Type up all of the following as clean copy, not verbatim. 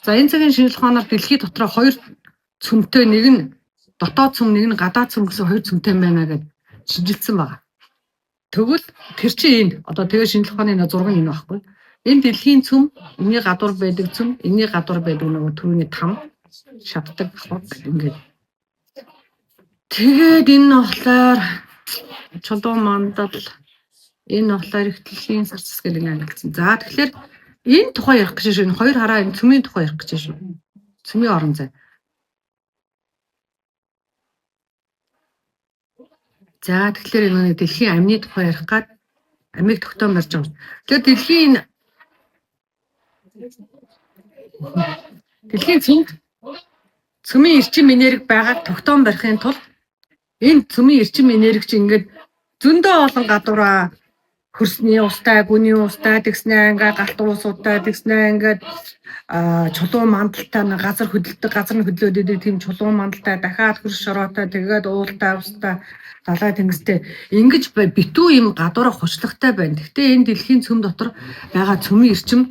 За энэ цагийн шинжилгээ ухаанаар дэлхий дотроо хоёр цөмтэй, нэг нь дотоод цөм, нэг нь гадаад цөм гэсэн хоёр цөмтэй байна гэдээ шинжилсэн байна. Тэгвэл тэр чинь энэ одоо тэгээ шинжилгээ ухааны зураг нь энэ байхгүй. Энэ дэлхийн цөм, энэний гадуур байдаг цөм, энэний гадуур байдаг нөгөө түрүүний там шатдаг хавар ингээд. Тэгээд энэ нь болохоор чулуун мандал, энэ болохоор их дэлхийн сар засаг гэдэг ангилсан. За тэгэхээр энэ тухай ярих гэж шүү. Хоёр хараа энэ цөмийн тухай ярих гэж шүү. Цөмийн орон зай. За тэгэхээр энэ дэлхийн амны тухай ярих гад амийг тогтоон барьж байгаа. Тэгэхээр дэлхийн цөмийн эрчим энерги байгааг тогтоон барихын тулд энэ цөмийн эрчим энерги чинь ингээд зөндөө олон гадуураа хөрсний устай, гүний устай, тэгснээ ингээд галт уусуудтай, тэгснээ ингээд чулуун мандалтай газар хөдөлдөг, газар нь хөдлөөд идэг тийм чулуун мандалтай, дахиад хөрс шороотой, тэгээд уултай, устай, далай тэнгистэй ингэж битүү юм гадуураа хуцлагтай байна. Гэхдээ энэ дэлхийн цөм дотор байгаа цөмийн эрчим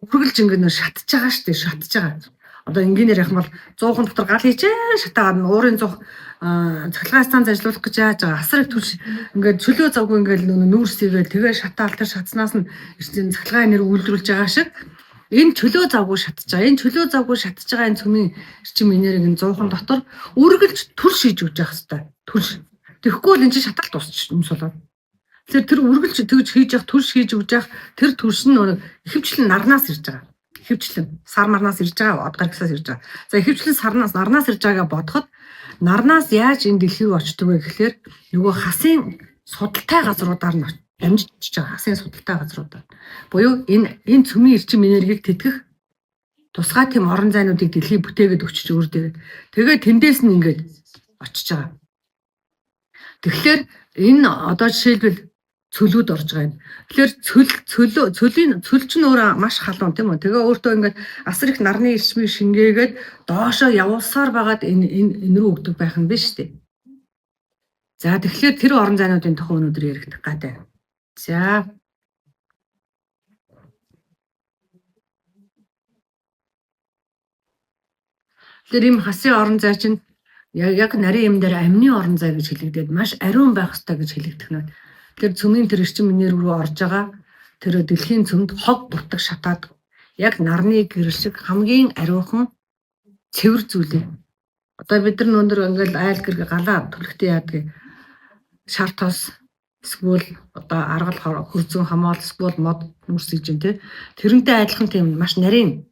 үргэлж ингээд шатж байгаа шүү дээ, шатж байгаа. Одоо энгийнээр яг бол 100хан дотор гал хийчээ шатаагаад уурын 100 цахилгаан станц ажиллуулах гэж яаж байгаа. Асар их түлш ингээд чөлөө завгүй ингээд нүүрсийгээл тэгээ шатаал тэр шатснаас нь эрчим цахилгаан нэр үйлдвэрлэж байгаа шиг энэ чөлөө завгүй шатж байгаа. Энэ чөлөө завгүй шатж байгаа энэ цөмийн эрчим энерги нь 100хан дотор үргэлж түлш хийж өгч явах хэрэгтэй. Түлш. Тэгэхгүй бол энэ чинь шаталт тусч юмс болоод. Тэгэхээр тэр үргэлж тэгж хийж явах, түлш хийж өгч явах тэр түлш нь ихэвчлэн нарнаас ирж байгаа. Ихэвчлэн сар марнаас ирж байгаа, од гаргасаас ирж байгаа. За ихэвчлэн нарнаас ирж байгааг бодоход нарнаас яаж энэ дэлхий рүү очдөг вэ гэхээр нөгөө хасын судалтай газруудаар нь дамжиж байгаа. Хасын судалтай газруудаар. Буюу энэ цөмийн эрчим энергийг тэтгэх тусгай тийм орон зайнуудыг дэлхий бүтээгээд өчөж өөр дээр. Тэгээд тэндээс нь ингээд очиж байгаа. Тэгэхээр энэ одоо жишээлбэл цөлүүд орж байгаа юм. Тэгэхээр цөл чинь өөрөө маш халуун тийм үү. Тэгээ өөртөө ингээд асар их нарны эрчмийг шингээгээд доошоо явуулсаар байгаад энэ рүү өгдөг байх нь биш үү? За тэгэхээр тэр орон зайнуудын тухай өнөөдөр яригдах гэдэг. За. Тэр ийм хасын орон зай чинь яг нарийн юм дээр амны орон зай гэж хэлэгдээд маш ариун байх ёстой гэж хэлэгдэх нь. Тэр цөмийн тэр эрчим энерги рүү орж байгаа тэр дэлхийн цөмд хог буртаг шатаад яг нарны гэрэл шиг хамгийн ариухан цэвэр зүйлээ. Одоо бид нар өндөр ингээл айл гэр галаа түлхтээ яадаг шар тос эсвэл одоо аргал хөрзөн хамаал эсвэл мод нүрсэж юм те. Тэрнтэй адилхан тийм маш нарийн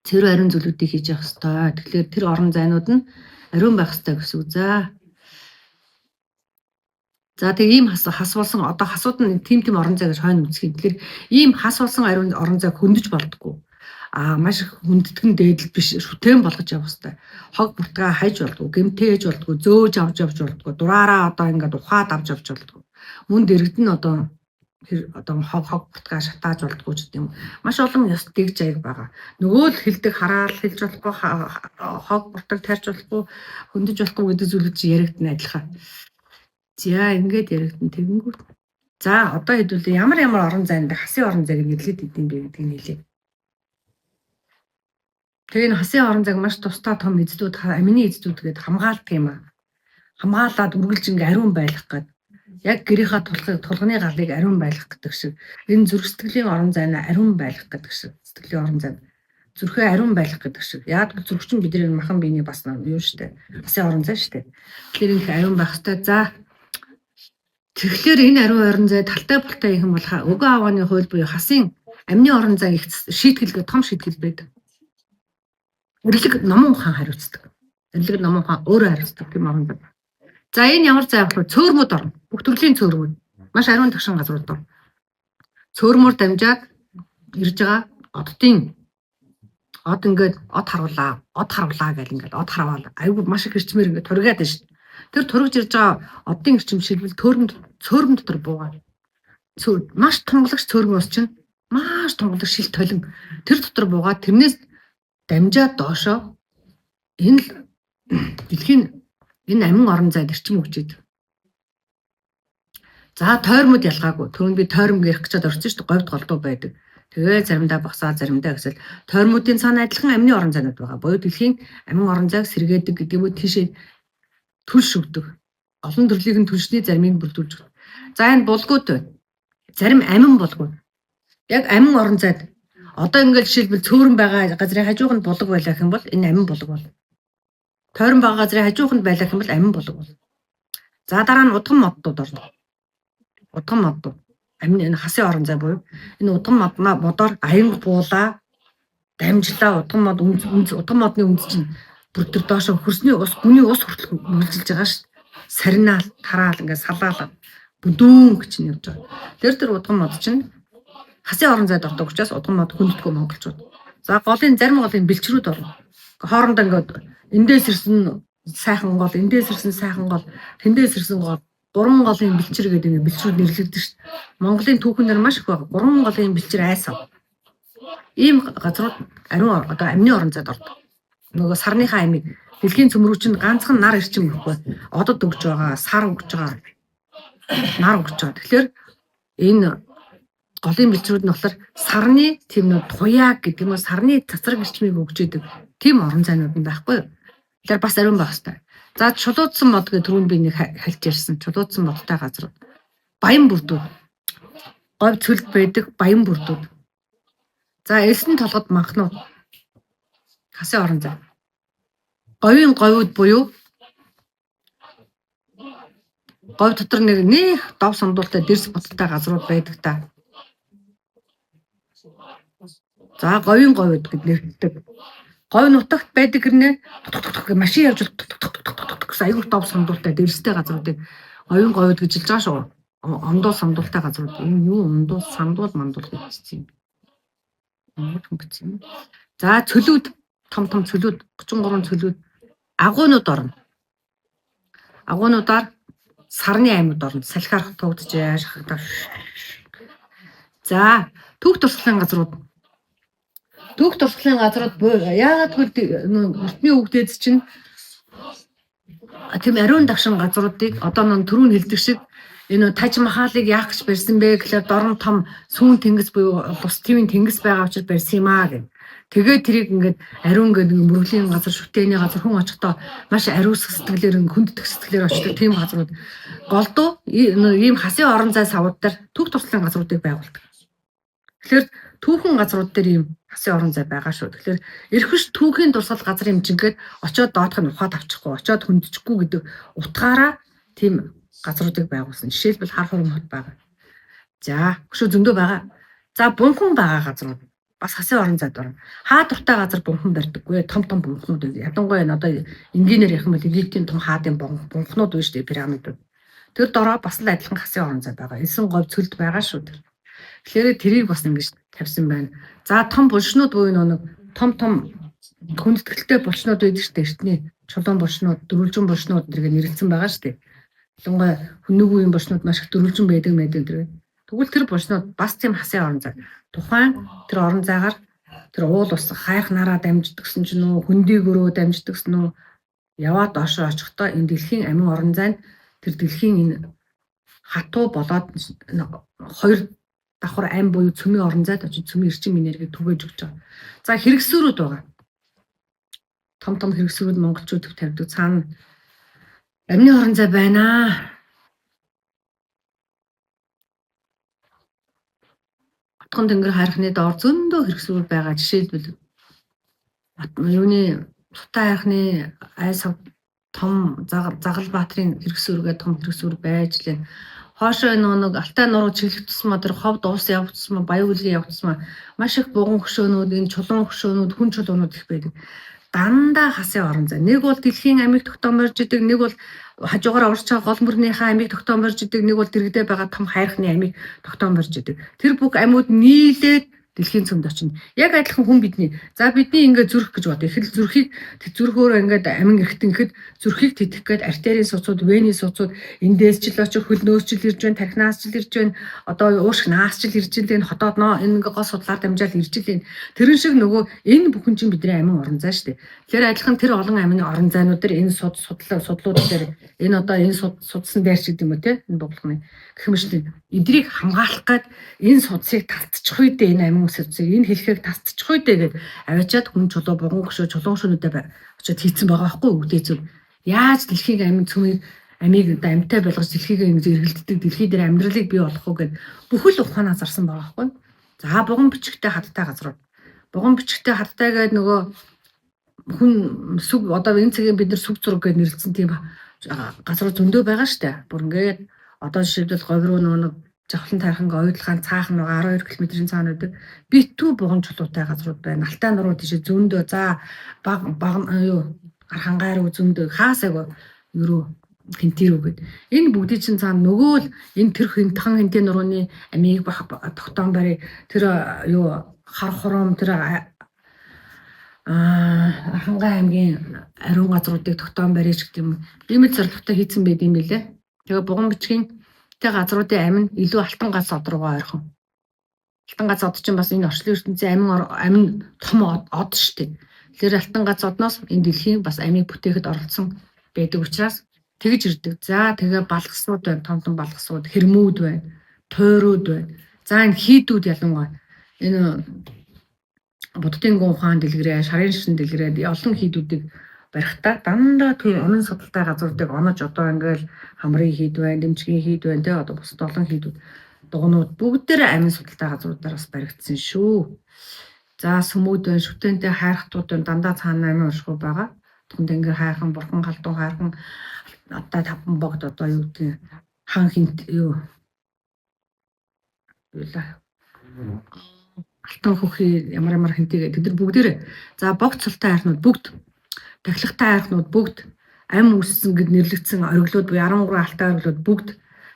цэвэр ариун зүйлүүдийг хийж явах ёстой. Тэгэхээр тэр орон зайнууд нь ариун байх ёстой гэсэн үг. За тэгээ ийм хас болсон одоо хасууд нь тийм орон зай гэж хойно үзэх юм. Тэгэхээр ийм хас болсон орон зай хөндөж болдгоо. Маш их хүндтгэн дээдэл биш шүтэн болгож явах хэрэгтэй. Хог буртгаа хайж болдгоо, гэмтээж болдгоо, зөөж авч явж болдгоо, дураараа одоо ингээд ухаад авч явж болдгоо. Мөн дэрэгдэн одоо хог буртгаа шатааж болдгоо ч гэдэм. Маш олон ёс дэгж аяг байгаа. Нөгөө л хилдэг хараал хэлж болохгүй, хог буртаг тарьж болохгүй, хөндөж болохгүй гэдэг зүйлүүд чи яригдана адилхан. За ингээд яригдана тэгэнгүүт. За одоо хэдүүлээ ямар орон зайнд хасын орон зайг нэрлээд идэм бэ гэдгийг нийлээ. Тэгээ энэ хасын орон зайг маш тусдаа том эзлүүд амины эзлүүд гээд хамгаалдаг юм аа. Хамгаалаад үргэлж ингээ ариун байх гээд яг гэрийнхаа тулганы галыг ариун байлгах гэдэг шиг энэ зүрх сэтгэлийн орон зай нь ариун байлгах гэдэг шиг сэтгэлийн орон зай зүрхээ ариун байлгах гэдэг шиг. Яг зүрх чинь бидний махан биений бас юу штэ. Хасын орон зай штэ. Тэгэхээр энэ ариун байх хэвээр. За тэгэхээр энэ ариун орон зай талтай бултай юм бол өгөө авааны хууль буюу хасын амны орон зай их шийтгэл том шийтгэл байдаг. Эрлэг номон ухаан хариуцдаг. Эрлэг номон ухаан өөрөө хариуцдаг тийм орон зай. За энэ ямар зай вэ? Цөөрмөд орно. Бүх төрлийн цөөрмөд. Маш ариун тагшин газрууд орно. Цөөрмөөр дамжаад ирж байгаа од ингээд од харуулаа гэл ингээд од харавал айгүй маш их эрчмээр ингээд торгиад байна шүү. Тэр тургиж ирж байгаа одын эрчим шилбэл цөөрмөн дотор буугаад. Маш тунгалагч цөөрмөс чинь маш тунгалагч шил толин тэр дотор буугаад тэрнээс дамжаад доошоо энэ дэлхийн энэ амин орон зайд эрчим өгчээд. За тойрмод ялгаагүй. Түрүүнд би тойром гэрх гэж орсон шүү дээ. Говьд голдуу байдаг. Тэгээ заримдаа босоо заримдаа гэсэл тойрмуудын цаана адилхан амины орон зайнууд байгаа. Буюу дэлхийн амин орон зайг сэргээдэг гэдэг юм уу тийшээ түлш өгдөг. Олон төрлийг нь түлшний заримыг бүрдүүлж өгдөг. За энэ булгууд байна. Зарим амин булгууд. Яг амин орон зайд одоо ингээд жишээлбэл цөөрөн байгаа газрын хажууханд булаг байлаа гэх юм бол энэ амин булаг бол. Тойрон байгаа газрын хажууханд байлаа гэх юм бол амин булаг бол. За дараа нь удган моддууд орно. Удган моддууд. Амин энэ хасын орон зай буюу энэ удган модоор аян буулаа дамжлаа удган модны үндэс чинь бүр төр доошо хөрсний ус гүний ус хүртэл мөлжилж байгаа шүү. Сарнаал тараал ингээд салаалаад бүдүүн гэж нь явж байгаа. Тэр удган мод чинь хасын орон зайд ордог учраас удган мод хүндэтгүй монголчууд. За зарим голын бэлчрүүд орно. Хоорондоо ингээд эндээс ирсэн сайхан гол, эндээс ирсэн сайхан гол, тэндээс ирсэн гол, 3 голын бэлчэр гэдэг ингээд бэлчрүүд нэрлэгдэж шүү. Монголын түүхнэр маш их байна. 3 голын бэлчэр айсав. Ийм газрууд ариун одоо амны орон зайд ордог. Нөгөө сарныхаа амийг дэлхийн цөмрүүчэнд ганцхан нар ирчин өгөхгүй. Одод өгж байгаа, сар өгж байгаа, нар өгж байгаа. Тэгэхээр энэ голын бэлчрүүд нь болохоор сарны тийм нэг туяаг гэдэг юм уу сарны цацраг ирчмийг өгч идэг тийм орон зайнууд нь байхгүй юу. Тэгэхээр бас ариун байх хэрэгтэй. За чулуудсан мод гэх түрүүнд би нэг хальж ярьсан чулуудсан модтай газрууд. Баян бүрдүүд. Говь цөлд байдаг баян бүрдүүд. За элсэн толгод манхнууд. Хасын орон зай. Говийн говьуд буюу говь дотор нэг дов сандуултай дэрс боттой газрууд байдаг та. За говийн говьуд гэд нэрддэг. Говь нутагт байдаг гэрнээ машин явж гэсэн аягүй дов сандуултай дэрстэй газруудыг говийн говьуд гэж хэлж байгаа шүү. Ондоо сандуултай газрууд. Энэ юу ондоо сандуул мандуул гэсэн юм. За цөлүүд том цөлүүд 33 цөлүүд агуунууд орно. Агуунуудаар сарны аймууд орно. Салхиарах туугдж яашхдаг. За түүх туршлагын газрууд. Түүх туршлагын газрууд яагаад гэвэл өртний өвгдөөд чинь тийм ариун дагшин газруудыг одоо нөө түрүүн хэлдэг шиг энэ Таж Махалыг яах гэж барьсан бэ гэхлээр дорн том сүүн тэнгис буюу бус твийн тэнгис байгаа учраас барьсан юм аа гэх. Тэгээ тэрийг ингээд ариун гэдэг мөрөглийн газар шүтээний газар хүн очихдоо маш ариусах сэтгэлээр хүнддэх сэтгэлээр очдог тийм газрууд голдуу ийм хасын орон зай савууд дээр түүх туршлагын газруудыг байгуулдаг. Тэгэхээр түүхэн газрууд дээр ийм хасын орон зай байгаа шүү. Тэгэхээр эрхэш түүхийн дурсгал газар юм чигээд очиод доодох нь ухаад авчихгүй, очиод хүндчихгүй гэдэг утгаараа тийм газруудыг байгуулсан. Жишээлбэл хар хором хот байгаа. За өшөө зөндөө байгаа. За бунхан байгаа газрууд бас хасын орон зайд орно. Хаа дуртай газар бунхан барьдаггүй. Том бунхнууд ядангуй энэ одоо энгийнээр ярих юм бол Египтийн том хаадын бунхнууд байна шүү дээ пирамидууд. Тэр дороо бас л адилхан хасын орон зай байгаа. Элсэн говь цөлд байгаа шүү тэр. Тэгэхээр тэрийг бас ингэж тавьсан байна. За том булшнууд буюу нэг том хүндэтгэлтэй булшнууд байдаг шүү дээ. Эртний чулуун булшнууд, дөрвөлжин булшнууд зэрэг нэрлэгдсэн байгаа шүү дээ. Ялангуяа хүннүгүүийн булшнууд маш их дөрвөлжин байдаг зэрэг. Тэгвэл тэр булшнууд бас тийм хасын орон зай. Тухайн тэр орон зайгаар тэр уул ус хайх нараа дамждагсан ч нүү, хөндийгөрөө дамждагсан нүү яваад доошоо очихдоо энэ дэлхийн амин орон зайд тэр дэлхийн энэ хатуу болоод хоёр давхар ам буюу цөмийн орон зайд очиж цөмийн эрчим энергийг түгээж өгч байгаа. За хэрэгсүүрүүд байгаа. Том хэрэгсүүрүүд монголчууд тавьдаг цаана амны орон зай байна. Утган тэнгэр хайрхны доор зөндөө хэрэгсүүр байгаа. Жишээлбэл юуны Сутай хайрхны айс том Загалбаатрын хэрэгсүүргээ том хэрэгсүүр байж лээ. Хоошоо нэг Алтай нуруу чиглэх тусмаа тэр ховд уус явагдсан баян үлгийн явагдсан маш их буган хөшөөнүүд энэ чулуун хөшөөнүүд хүн чулуунууд их байдаг. Дандаа хасын орон зай. Нэг бол дэлхийн амийг тогтооморж идэг, нэг бол хажуугаар урч байгаа гол мөрнийхээ амийг тогтооморж идэг, нэг бол дэрэгдээ байгаа том хайрхны амийг тогтооморж идэг. Тэр бүх амиуд нийлээд дэлхийн цөмд очино. Яг адилхан хүн бидний. За бидний ингээд зүрх гэж бод. Эхэл зүрхийг зүрхөөрөө ингээд амин эргэтэнхэд зүрхийг тэтгэх гээд артерийн суцууд, вений суцууд эндээс ч л очих хөлнөөс ч л ирж байна, тархинаас ч л ирж байна. Одоо уушх наас ч л ирж байна. Хотоод энэ ингээд гол судлаар дамжаал ирж байна. Тэрэн шиг нөгөө энэ бүхэн чинь бидний амин орон зай шүү дээ. Тэгэхээр адилхан тэр олон амины орон зайнууд дээр энэ судлууд дээр энэ одоо энэ судсан дайрч гэдэг юм уу те энэ дуглагны гэх юм шүү дээ. эдрийг хамгаалах гээд энэ судсыг талтчих үедээ энэ амин судсыг энэ хэлхийг талтчих үедээ гээд аваачаад хүн чулуу буган гөшөө чулуун шөнөдөө очиод хийцэн байгаа байхгүй үгдээ зүг. Яаж дэлхийн амин цөмийг амийг амьтай болгож дэлхийг ингэж эргэлддэг дэлхий дээр амьдралыг бий болгох уу гэд бүхэл ухаанаа зарсан байгаа байхгүй. За буган бичгтэй хаттай газрууд. Буган бичгтэй хаттай гээд нөгөө хүн сүг одоо энэ цагийн бид нар сүг зураг гэж нэрлэсэн тийм газрууд зөндөө байгаа штэ. Бүр ингээд одоо жишээлбэл говь руу нэг жавхлан тайхангаа ойдлахаан цаахан нөгөө 12 км-ийн цаана байдаг. Битүү буган чулуутай газрууд байна. Алтай нуруу тийш зөндөө за баг юу гархангаар зөндөө хаасаг юу хинтэр үгээд энэ бүгдийн чинь цаана нөгөө л энэ тэр хинтхан хинтээ нурууны амийг тогтоон барь тэр юу хар хурам тэр Архангай аймгийн ариун газруудыг тогтоон барьж гэх юм. Ийм л зорилготой хийцэн байд юм билээ. Тэгээ буган бичгийн тэ газруудын амин илүү алтан гац од руугаа ойрхон. Алтан гац од чинь бас энэ орчлын ертөнцийн амин том од шүү дээ. Тэгэхээр алтан гац одноос энэ дэлхийн бас амийг бүтээхэд оролцсон байдаг учраас тэгж ирдэг. За тэгээ балгасууд байна, том балгасууд, хэрмүүд байна, тойрууд байна. За энэ хийдүүд ялангуяа энэ буддын гүн ухаан дэлгэрээ, шарын шин дэлгэрээд олон хийдүүдийг барихтаа дандаа тийм онон судалтай газруудыг онож одоо ингээл хамрын хийд байна, дэмжгийн хийд байна те одоо бусад олон хийдүүд дугнууд бүгдээрээ амин судалтай газруудаар бас баригдсан шүү. За сүмүүд байна, шүтэнтэй хайрхтууд байна, дандаа цаана амин уршгүй байгаа. Түнд ингээ хайрхан, бурхан халдуу хайрхан одоо таван богд одоо юу гэдэг хан хинт юу юула алтан хөхий ямар хинтэйгээ тэд нар бүгдээрээ за богд цултай хайрхнууд бүгд тахилгатай хайрхнууд бүгд ам үссэн гэд нэрлэгдсэн ориглууд буюу 13 алтай ориглууд бүгд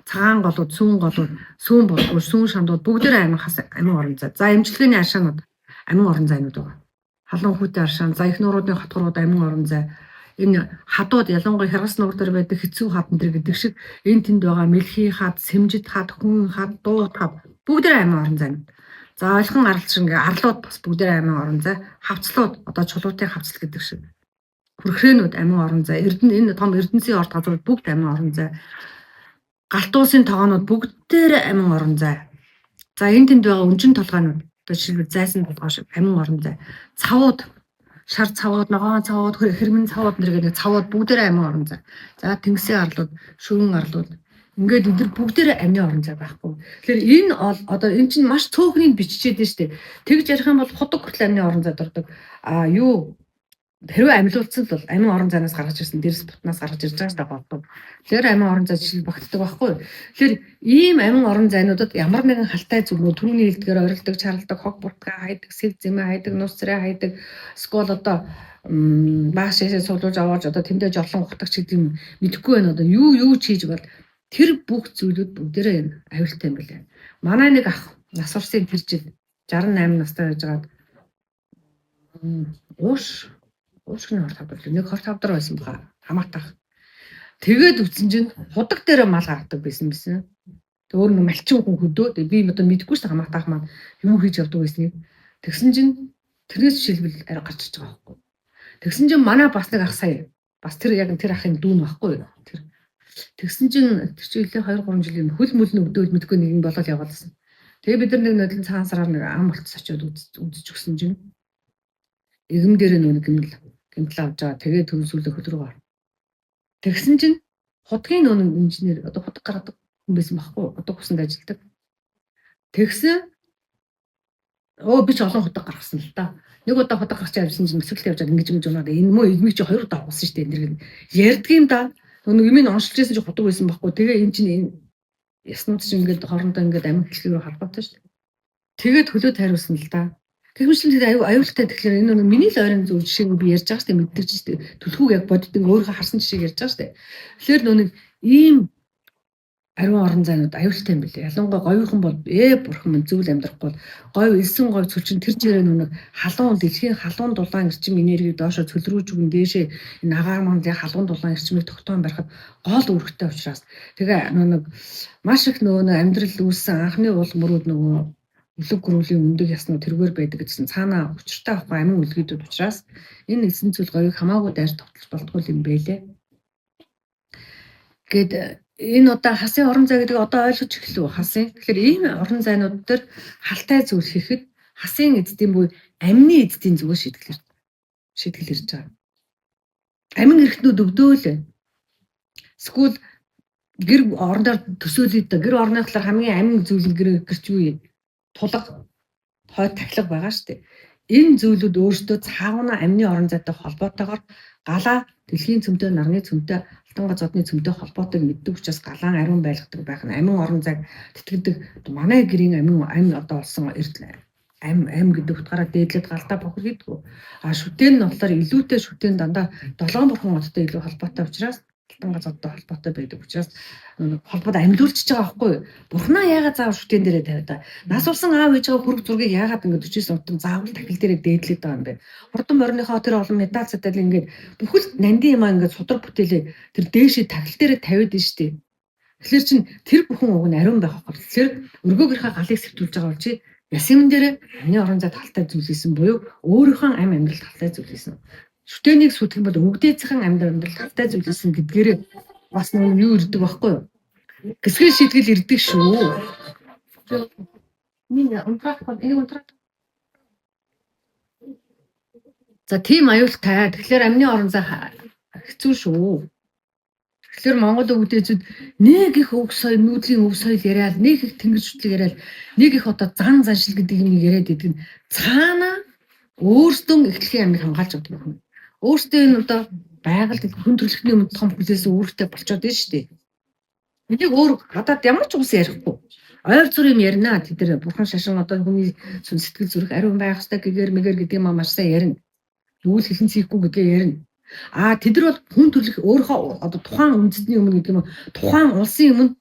цагаан голууд, сүүн голууд, сүүн болгоо, сүүн шандууд бүгдээрээ амин орон зай. За эмчилгээний аршаанууд амин орон зайнууд байгаа. Халуун хүүтэй аршаан, за их нууруудын хотгорууд амин орон зай. Энэ хадууд ялангуяа хяргас нуур дээр байдаг хэцүү хатан дээр гэдэг шиг энэ тэнд байгаа мэлхий хад, сэмжид хад, хүн хад, дууд хад бүгдээрээ амин орон зай. За ойлгон аралч ингээ арлууд бас бүгдээрээ амин орон зай. Хавцлууд одоо чулуутын хавцл гэдэг шиг. Хүрхрээнүүд амин орон зай. Энэ том эрдэнэсийн орд газрууд бүгд амин орон зай. Галт улсын тоогоонууд бүгдээрээ амин орон зай. За энэ тэнд байгаа өнжин толгойнууд одоо жишээлбэл зайсан толгой шиг амин орон зай. Цавууд шар цавууд, ногоон цавууд, хэрмэн цавууд нэргээд цавууд бүгдээрээ амин орон зай. За тэнгисийн арлууд, шүгэн арлууд ингээд эдгээр бүгдээрээ амин орон зай байхгүй. Тэгэхээр энэ одоо энэ чинь маш цөөхний биччихэд дээ штэ. Тэгж ярих юм бол худаг хүртэл амин орон зайд ордог. Юу хэрвээ амилуулсан бол амин орон зайнаас гаргаж ирсэн дээрс бутнаас гаргаж ирж байгаа штэ боддог. Тэгэхээр амин орон зай жишээ багтдаг байхгүй. Тэгэхээр ийм амин орон зайнуудад ямар нэгэн халтай зүгнүүд түрүүний хэлдгээр орилдог, чаралдаг, хог буртгаа хайдаг, сэв зэмээ хайдаг, нус царай хайдаг, скол одоо бааш шээсээ суулж аваад одоо тэндээ жорлон ухдаг ч гэдэг юм мэдэхгүй байна. Одоо юу ч хийж бол тэр бүх зүйлүүд бүгдээрээ аюултай юм билээ. Манай нэг ах нас урсын тэр жил 68 настай байжгаад уушгины хорт авдаг. Нэг хорт авдар байсан баха хамаатах. Тэгээд үтсэн чинь худаг дээр мал гаргадаг байсан. Өөр нэг малчин хүн хөдөө. Би одоо мэдэхгүй шүү хамаатах маань юу хийж явдаг байсныг. Тэгсэн чинь тэрнээс жишээлбэл арай гарч иж байгаа байхгүй. Тэгсэн чинь манай бас нэг ах сая бас тэр яг тэр ахын дүүн байхгүй. Тэгсэн чинь тэр чинь 2-3 жилийн хөл мөлн өвдөөл мэдгүй нэг юм болоод яваадсан. Тэгээ бид нар нэг нодлон цагаан сараар нэг ам болцсон очиод үзэж өгсөн чинь эгэм дээр нэг гэмтэл авч байгаа. Тэгээ төгсүүлээ хөдрөг. Тэгсэн чинь худгийн нөө инженер одоо худаг гаргадаг хүн байсан байхгүй. Худаг усанд ажилладаг. Тэгсэн би ч олон худаг гаргасан л та. Нэг удаа худаг гарч явсан чинь мэсгэлт явж байгаа ингэж унаад энэ мөө игмиг чи 2 удаа угсан шүү дээ. Ярддаг юм да. Нэг юм оншилж байсан чи худаг байсан байхгүй. Тэгээ энэ чинь энэ яснууд чинь ингээд хоорондоо ингээд амин хэлхийрүү харбатай шүү дээ. Тэгээд хөлөөд хариулсан л да. Тэгмэчлэн аюултай тэгэхээр энэ миний л ойрын зөв жишээг би ярьж байгаа шүү дээ мэддэг шүү дээ. Түлхүүг яг боддог өөрөө харсан жишээг ярьж байгаа шүү дээ. Тэгэхээр нэг ийм ариун орон зайнууд аюултай юм билээ. Ялангуяа говьхон бол бурхан минь зөвл амьдрахгүй бол говь элсэн говь цөлчин тэр жирээ нэг халуун дэлхийн халуун дулаан эрчим энергийг доошо цөлрүүлж өгөн дээшээ энэ агаар мандын халуун дулаан эрчмийг тогтоон барихад гол үүрэгтэй учраас тэгээ нэг маш их нөгөө амьдрал үүссэн анхны уул мөрүүд нөгөө үлэг гөрүүлийн өндөг яснууд тэргээр байдаг гэсэн цаана учиртай авахгүй амин үлгийдүүд учраас энэ эзэн зүйл говийг хамаагүй дайр тогтолж болтгоо юм бэлээ. Гэт Энэ одоо хасын орон зай гэдэг одоо ойлгож эхлэв хасын. Тэгэхээр ийм орон зайнууд дээр халтай зүйл хийхэд хасын эзэдийн буй амины эзэдийн зүгээр шийтгэл ирж байгаа. Амин эрхтнүүд өвдөөлээ. Эсвэл гэр орондоор төсөөлөд гэр орныхлаар хамгийн амин зүйл гэрч юу юм? Тулга, хойд тахилга байгаа шүү дээ. Энэ зүйлүүд өөрсдөө цаавна амины орон зайтай холбоотойгоор галаа дэлхийн цөмтэй, нарны цөмтэй, алтан газуудны цөмтэй холбоотойг мэддэг учраас галаан ариун байлгадаг байх нь амин орон зайг тэтгэдэг. Манай гэрийн амин одоо болсон ам гэдэг утгаараа дээдлээд галдаа бохор хийдгүү. Шүтэн нь болохоор илүүтэй шүтэн дандаа 7 бурхан одтой илүү холбоотой учраас алтан газуудтай холбоотой байдаг учраас холбоод амьлуулчихж байгаа байхгүй юу? Бурхнаа яагаад заавал шүтэн дээрээ тавиад та? Нас улсан аав ээжээ хөрөг зургийг яагаад ингэ 49 удаа заавал тахил дээрээ дээдлээд байгаа юм бэ? Хурдан морныхоо тэр олон медаль цадал ингэ бүхэл нандин юм ингэ судар бүтээлээ тэр дээшээ тахил дээрээ тавиад нь штий. Тэгэхээр чин тэр бүхэн уг нь ариун байх байхгүй. Тэгэхээр өргөөгийнхаа галыг сэртүүлж байгаа бол чи ясим дээр амны орон зайд талтай зүйлсэн буюу өөрийнхөө амьдрал талтай зүйлсэн. Шүтэнийг сүтгэх юм бол өвдөөцийн амьдрал талтай зүйлсэн гэдгээр бас нэг юу ирдэг байхгүй юу? Гэсгэн шийтгэл ирдэг шүү. За тийм аюултай. Тэгэхээр амны орон зай хэцүү шүү. Тэгэхээр Монгол өвдөцөд нэг их өг соёл, нүүдлийн өг соёл яриад, нэг их тэнгэр шүтлэг яриад, нэг их одоо зан заншил гэдэг юм яриад идэг нь цаана өөрсдөө эхлэхийн амийг хамгаалж авдаг юм. Өөртөө энэ одоо байгальд хүн төрөлхтний өмнө том хүлээсэн үүрэгтэй болчиход байна шүү дээ. Энийг өөр гадаад ямар ч ус ярихгүй. Ойр зүр юм ярина. Тэд нар бурхан шашин одоо хүний сэтгэл зүрх ариун байх ёстой гэгээр мэгээр гэдэг юм маш сайн ярина. Нүүл хэлэн цийхгүй гэдгээ ярина. Тэд нар бол хүн төрөлх өөрийнхөө одоо тухайн үндэстний өмнө гэдэг юм тухайн улсын өмнө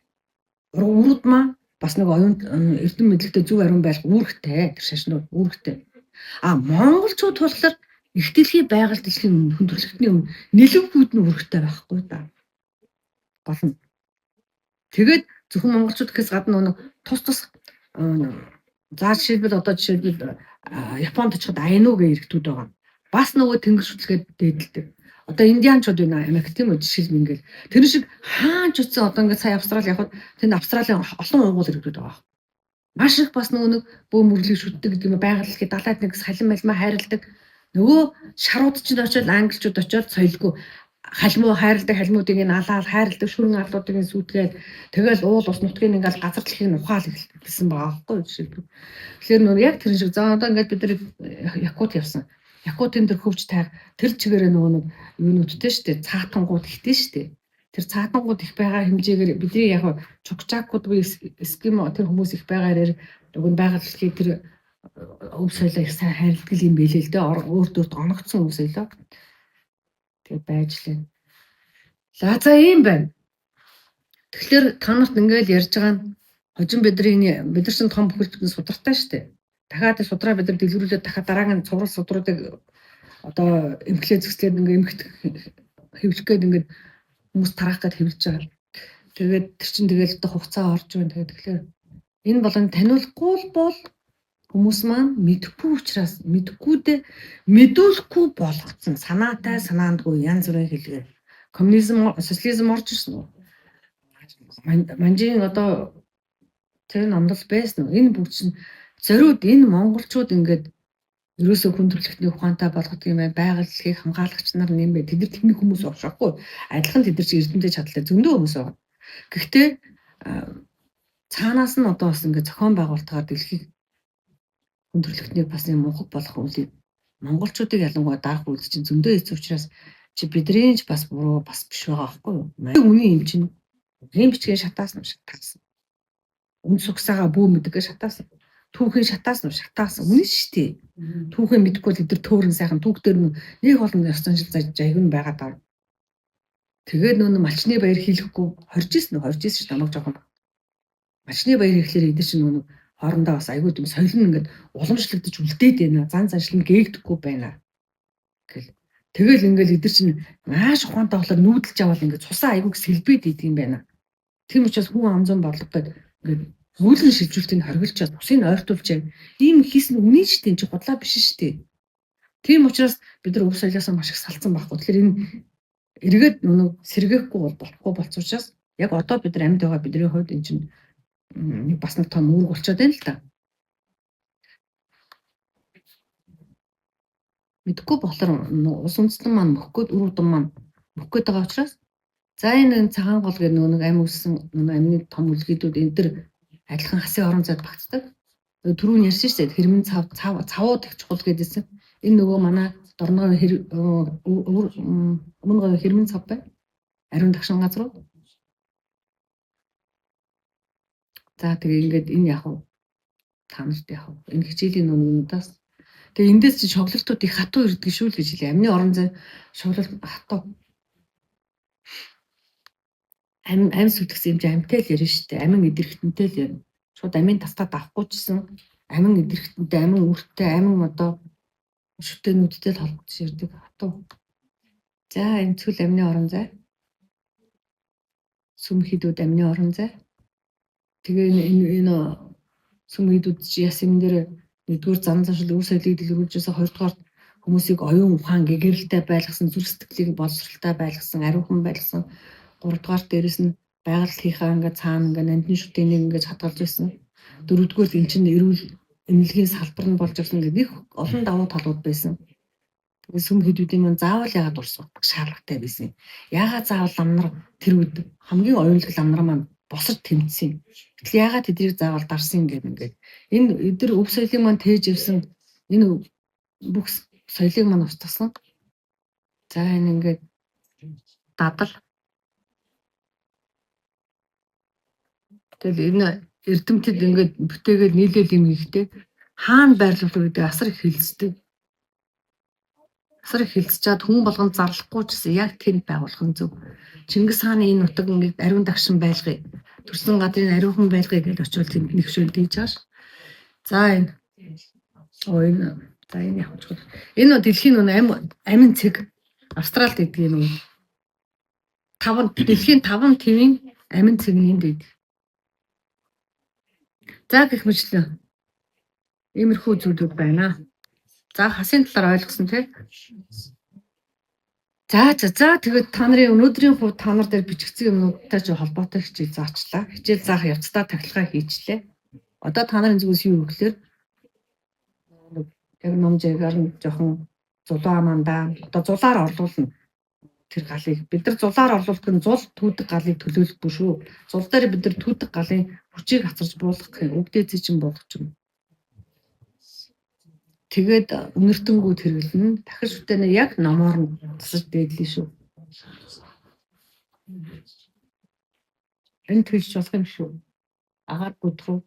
уруудмаа бас нэг оюун эрдэм мэдлэгтэй зөв ариун байх үүрэгтэй. Тэр шашнууд үүрэгтэй. Монголчууд болохоор их дэлхийн байгаль дэлхийн хүн төрөлхтний өмнө нэлэвгүүд нь үүрэгтэй байхгүй да. Гол нь. Тэгээд зөвхөн монголчууд гэхээс гадна нэг тус жишээлбэл одоо Японд очиход айну гэх эрхтүүд байгаа. Бас нөгөө тэнгэр шүтлгээд дээдэлдэг. Одоо индианчууд байна Америк тийм үү жишээлбэл ингээл тэр шиг хаанч утсан одоо ингээд сая Австрали явхад тэнд Австралийн олон уугуул эрхтүүд байгаа. Маш их бас нөгөө нэг бөө мөрлөг шүтдэг гэдэг юм байгаль дэлхий далайд нэг салин малмаа хайрладаг. Нөгөө шарууд ч очоод англичууд очоод соёлгүй халмуу хайрладаг халмуудыг нь алаад хайрладаг шүрэн арлуудыг нь сүйтгээд тэгэл уул ус нутгийг ингээл газар дэлхийг нь ухаал гэсэн байгаа байхгүй жишээлбэл. Тэгэхээр нөгөө яг тэр шиг за одоо ингээд бид нар Якут явсан. Якутын тэр хөвч тайг тэр чигээрээ нөгөө нэг юунуудтэй штэ цаатангууд ихтэй штэ. Тэр цаатангууд их байгаа хэмжээгээр бидний яг чукчакууд буюу эскимо тэр хүмүүс их байгаагаар нөгөө байгаль дэлхий тэр өв соёлоо их сайн хайрладаг юм байлээ л дээ. Өөртөө оногдсон өв соёлоо. Тэгээд байж лээ. За ийм байна. Тэгэхээр та нарт ингээд ярьж байгаа нь хожим бид нар чинь том бүхэлдээ судартай штэ. Дахиад судраа бид нар дэлгэрүүлээд дахиад дараагийн цуврал судруудыг одоо эмхлээ зөкслээд ингээд эмхт хэвлэх гээд ингээд хүмүүс тараах гээд хэвлэж байгаа. Тэгээд тэр чинь тэгэл одоо хугацаа орж байна. Тэгээд тэгэхээр энэ болон таниулахгүй бол хүмүүс маань мэдхгүй учраас мэдүүлэхгүй болгоцсон санаатай санаандгүй янз бүрийн хэлгээ. Коммунизм, социализм орж ирсэн үү? Манжийн одоо тэр намдал байсан уу? Энэ бүгд чинь зориуд энэ монголчууд ингээд ерөөсөө хүн төрөлхтний ухаантай болгодог юм байна. Байгаль дэлхийг хамгаалагч нар нэм бай. Тэд нар техник хүмүүс уушахгүй. Адилхан тэд нар чи эрдэмтэй чадaltaй зөндөө хүмүүс байгаа. Гэхдээ цаанаас нь одоо бас ингээд зохион байгуулалтаар дэлхийг хүн төрөлхтний бас юм мунхаг болох үйл монголчуудыг ялангуяа даах үйл чинь зөндөө хэцүү учраас чи бидний ч бас буруу бас биш байгаа байхгүй юу? Үний юм чинь ийм бичгийн шатаас нь шатаасан. Үн сугсаага бүү мэдгээ шатаасан. Түүхийн шатаас нь шатаасан. Үнэн шүү дээ. Түүхэн мэдгүй л эдгээр төөрөн сайхан түүхтэр нэг олон ёстой жил жайгын байгаад байгаа. Тэгээд нөө малчны баяр хийлэхгүй хоржсэн шүү намайг жоохон. Малчны баяр хийхлээр эдгээр чинь нөө хоорондоо бас айгүй юм соёл нь ингээд уламжлагдаж үлдээд байна. Зан заншил нь гээгдэхгүй байна. Тэгэл ингээд эдгээр чинь маш ухаантай болохоор нүүдэлж аваад ингээд цусаа айгүйг сэлбээд идэв юм байна. Тийм учраас хүн амзан борлогдоод ингээд хуулын шилжүүлтийг хоригдчаад усыг ойртуулж яг ийм хийсэн үнэн шүү дээ чи худлаа биш шүү дээ. Тийм учраас бид нар өв соёлоос маш их салцсан байхгүй. Тэгэхээр энэ эргээд нүг сэргээхгүй болохгүй болц учраас Яг одоо бид нар амьд байгаа бидний хувьд энэ чинь бас нэг том үүрэг болчиход байна л та. Мэдхгүй болохоор ус үндэстэн маань мөхгөөд үр удам маань мөхгөөд байгаа учраас за энэ цагаан гол гэх нэг амь үссэн амны том үлгийдүүд энэ төр адилхан хасын орон зайд багтдаг. Түрүүн ярьсан шүү дээ хэрмэн цавууд их чухал гэдээсэн. Энэ нөгөө манай дорногоо өмнө хэрмэн цав бай. Ариун дагшин газар. За тэгээ ингээд энэ яг та нарт яг энэ хичээлийн нүнээс тэгээ эндээс чи шоглолтууд их хатуу ирдэг шүү л гэж хэлээ. Амны орон зай шоглол хатуу. Ам сүтгэс юм чи амтай л ярина шүү дээ. Амин идэрхтэнтэй л ярина. Шууд амийн тастаа давхгүй чсэн амин идэрхтэнтэй, амин үрттэй, амин одоо шүтэнүүдтэй л холбогдож ирдэг хатуу. За энэ цүл амны орон зай. Сүм хідүүд амны орон зай. Тэгээ энэ сүм хідүүд чи ясэм дээр нэгдүгээр зам заншил өв соёлыг дэлгэрүүлжээс хоёрдугаар хүмүүсийг оюун ухаан гэгэрэлтэй байлгасан, зүрх сэтгэлийг боловсралтай байлгасан, ариухан байлгасан, гуравдугаар дээрэс нь байгальд хийхээ ингээд цаана ингээд нандин шүтэнийг ингээд хадгалж байсан. Дөрөвдүгээр энэ чинь эрүүл эмнэлгийн салбар нь болж ирсэн гэдэг их олон давуу талууд байсан. Тэгээ сүм хідүүдийн маань заавал яагаад урсгах шаардлагатай байсан. Яагаад заавал ламнар тэр үед хамгийн оюунлаг ламнар маань босож тэмцсэн. Гэтэл яагаад тэднийг заавал дарсан гэдэг ингээд энэ эдгээр өв соёлыг маань тээж явсан энэ бүх соёлыг маань устгасан. За энэ ингээд дадал. Тэгэл энэ эрдэмтэд ингээд бүтээгээд нийлээл юм хийхдээ хаана байрлуулах гэдэг асар их хилцдэг. Асар их хилцчаад хүн болгонд зарлахгүй ч гэсэн яг тэнд байгуулах нь зөв. Чингис хааны энэ нутаг ингээд ариун дагшин байлгая. Төрсөн газрын ариухан байлгая гэж очивол тэнд нэгшүүл дийж байгаа ш. За энэ энэ яг чухал. Энэ дэлхийн амин цэг Австралид гэдэг юм. Дэлхийн 5 твийн амин цэгний дэд. За гэх мэтлээ. Иймэрхүү зүйлүүд байна. За хасын талаар ойлгосон тий. За тэгээд та нарын өнөөдрийн хувьд та нар дээр бичигдсэн юмнуудтай ч холбоотой хичээл заачлаа. Хичээл заах явцдаа тахилгаа хийчлээ. Одоо та нарын зүгээс юу гэхээр яг номжээгээр нь жоохон зулаа мандаа одоо зулаар орлуулна. Тэр галыг бид нар зулаар орлуулах нь зул түүдэг галыг төлөөлөхгүй шүү. Зул дээр бид нар түүдэг галын хүчийг хацарч буулгах юм. Үгдээцээ чинь буулгах юм. Тэгээд үнэртэнгүүд хэрэглэн дахир шүтэнэ яг номоор нь тасаж дээдлээ шүү. Энэ төлж болох юм шүү. Агаар бүдрүү